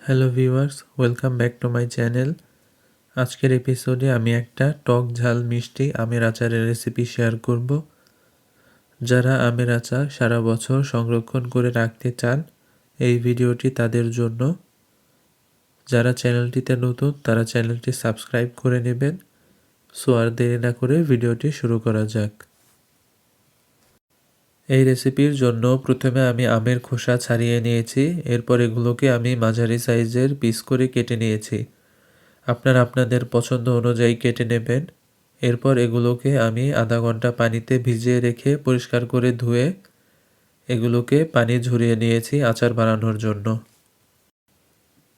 Hello viewers, welcome back to my channel. আজকের এপিসোডে আমি একটা টক ঝাল মিষ্টি আমের আচারের রেসিপি শেয়ার করব। যারা আমের আচার সারা বছর সংরক্ষণ করে রাখতে চান, এই ভিডিওটি তাদের জন্য। যারা চ্যানেলটিতে নতুন তারা চ্যানেলটি সাবস্ক্রাইব করে নেবেন। সো আর দেরি না করে ভিডিওটি শুরু করা যাক। এই রেসিপির জন্য প্রথমে আমি আমের খোসা ছাড়িয়ে নিয়েছি, এরপর এগুলোকে আমি মাঝারি সাইজের পিস করে কেটে নিয়েছি। আপনারা আপনাদের পছন্দ অনুযায়ী কেটে নেবেন। এরপর এগুলোকে আমি আধা ঘন্টা পানিতে ভিজিয়ে রেখে পরিষ্কার করে ধুয়ে এগুলোকে পানি ঝরিয়ে নিয়েছি আচার বানানোর জন্য।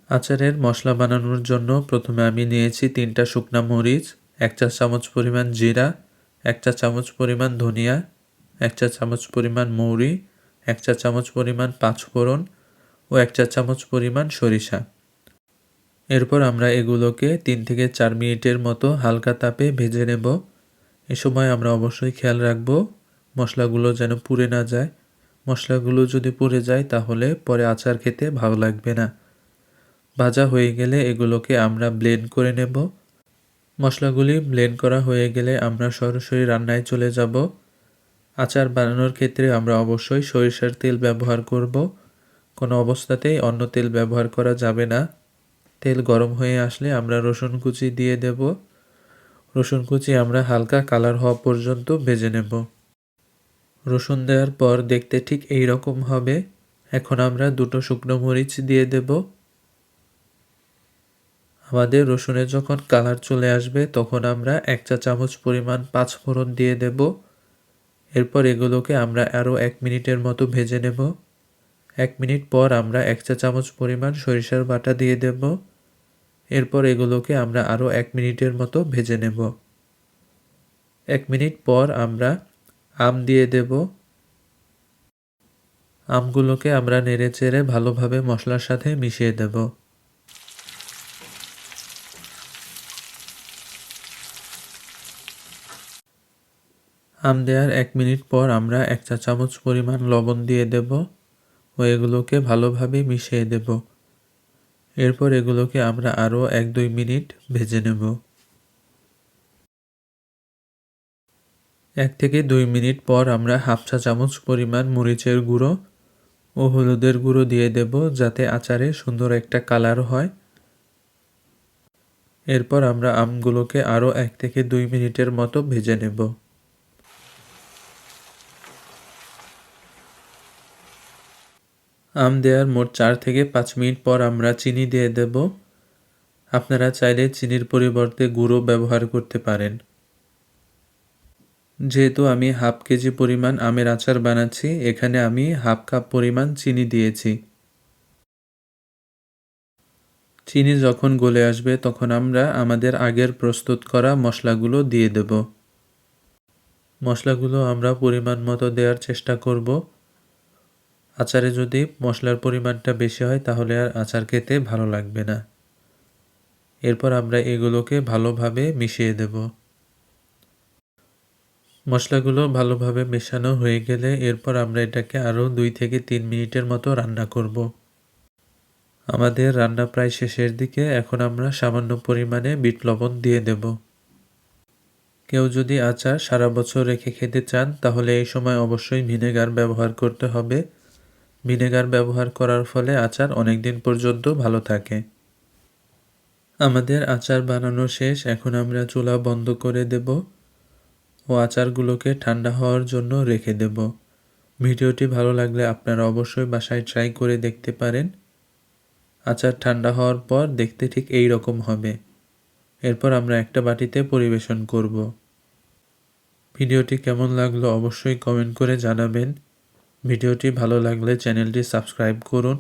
আচারের মশলা বানানোর জন্য প্রথমে আমি নিয়েছি 3টা শুকনা মরিচ, 1 চা চামচ পরিমাণ জিরা, 1 চা চামচ পরিমাণ ধনিয়া, 1 চা চামচ পরিমাণ মৌরি, 1 চা চামচ পরিমাণ পাঁচফোড়ন ও 1 চা চামচ পরিমাণ সরিষা। এরপর আমরা এগুলোকে 3 থেকে 4 মিনিটের মতো হালকা তাপে ভেজে নেব। এ সময় আমরা অবশ্যই খেয়াল রাখব মশলাগুলো যেন পুড়ে না যায়। মশলাগুলো যদি পুড়ে যায় তাহলে পরে আচার খেতে ভালো লাগবে না। ভাজা হয়ে গেলে এগুলোকে আমরা ব্লেন্ড করে নেব। মশলাগুলি ব্লেন্ড করা হয়ে গেলে আমরা সরাসরি রান্নায় চলে যাব। আচার বানানোর ক্ষেত্রে আমরা অবশ্যই সরিষার তেল ব্যবহার করব। কোনো অবস্থাতেই অন্য তেল ব্যবহার করা যাবে না। তেল গরম হয়ে আসলে আমরা রসুন কুচি দিয়ে দেব। রসুন কুচি আমরা হালকা কালার হওয়া পর্যন্ত ভেজে নেব। রসুন দেওয়ার পর দেখতে ঠিক এই রকম হবে। এখন আমরা 2টো শুকনো মরিচ দিয়ে দেব। আমাদের রসুনে যখন কালার চলে আসবে তখন আমরা 1 চা চামচ পরিমাণ পাঁচফোড়ন দিয়ে দেব। এরপর এগুলোকে আমরা আরও 1 মিনিটের মতো ভেজে নেব। 1 মিনিট পর আমরা 1 চা চামচ পরিমাণ সরিষার বাটা দিয়ে দেব। এরপর এগুলোকে আমরা আরও 1 মিনিটের মতো ভেজে নেব। 1 মিনিট পর আমরা আম দিয়ে দেব। আমগুলোকে আমরা নেড়েচেড়ে ভালোভাবে মশলার সাথে মিশিয়ে দেব। আম দেওয়ার 1 মিনিট পর আমরা 1 চা চামচ পরিমাণ লবণ দিয়ে দেব ও এগুলোকে ভালোভাবে মিশিয়ে দেব। এরপর এগুলোকে আমরা আরও 1-2 মিনিট ভেজে নেব। 1 থেকে 2 মিনিট পর আমরা হাফ চা চামচ পরিমাণ মরিচের গুঁড়ো ও হলুদের গুঁড়ো দিয়ে দেব যাতে আচারে সুন্দর একটা কালার হয়। এরপর আমরা আমগুলোকে আরও 1 থেকে 2 মিনিটের মতো ভেজে নেব। আম দেওয়ার মোট 4 থেকে 5 মিনিট পর আমরা চিনি দিয়ে দেব। আপনারা চাইলে চিনির পরিবর্তে গুঁড়ো ব্যবহার করতে পারেন। যেহেতু আমি হাফ কেজি পরিমাণ আমের আচার বানাচ্ছি, এখানে আমি হাফ কাপ পরিমাণ চিনি দিয়েছি। চিনি যখন গলে আসবে তখন আমরা আমাদের আগের প্রস্তুত করা মশলাগুলো দিয়ে দেব। মশলাগুলো আমরা পরিমাণ মতো দেওয়ার চেষ্টা করব। আচারে যদি মশলার পরিমাণটা বেশি হয় তাহলে আর আচার খেতে ভালো লাগবে না। এরপর আমরা এগুলোকে ভালোভাবে মিশিয়ে দেব। মশলাগুলো ভালোভাবে মেশানো হয়ে গেলে এরপর আমরা এটাকে আরও 2 থেকে 3 মিনিটের মতো রান্না করব। আমাদের রান্না প্রায় শেষের দিকে। এখন আমরা সামান্য পরিমাণে বিট লবণ দিয়ে দেব। কেউ যদি আচার সারা বছর রেখে খেতে চান তাহলে এই সময় অবশ্যই ভিনেগার ব্যবহার করতে হবে। ভিনেগার ব্যবহার করার ফলে আচার অনেক দিন পর্যন্ত ভালো থাকে। আমাদের আচার বানানো শেষ। এখন আমরা চুলা বন্ধ করে দেব ও আচারগুলোকে ঠান্ডা হওয়ার জন্য রেখে দেব। ভিডিওটি ভালো লাগলে আপনারা অবশ্যই বাসায় ট্রাই করে দেখতে পারেন। আচার ঠান্ডা হওয়ার পর দেখতে ঠিক এই রকম হবে। এরপর আমরা একটা বাটিতে পরিবেশন করব। ভিডিওটি কেমন লাগলো অবশ্যই কমেন্ট করে জানাবেন। ভিডিওটি ভালো লাগলে চ্যানেলটি সাবস্ক্রাইব করুন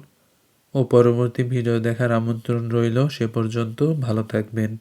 ও পরবর্তী ভিডিও দেখার আমন্ত্রণ রইল। সে পর্যন্ত ভালো থাকবেন।